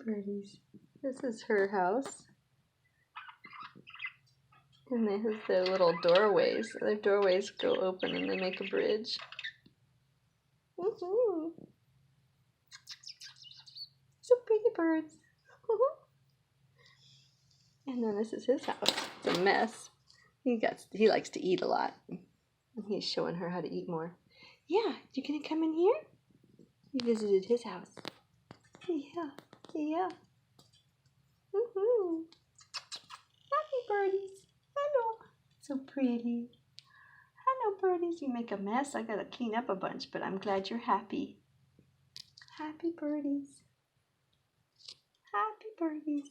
birdies. This is her house. And they have their little doorways. Their doorways go open and they make a bridge. So pretty birds. And then this is his house. It's a mess. He likes to eat a lot. And he's showing her how to eat more. Yeah, you gonna come in here? You visited his house. Yeah, yeah. Happy birdies. Hello. So pretty. Hello, birdies. You make a mess. I gotta clean up a bunch, but I'm glad you're happy. Happy birdies. Happy birdies.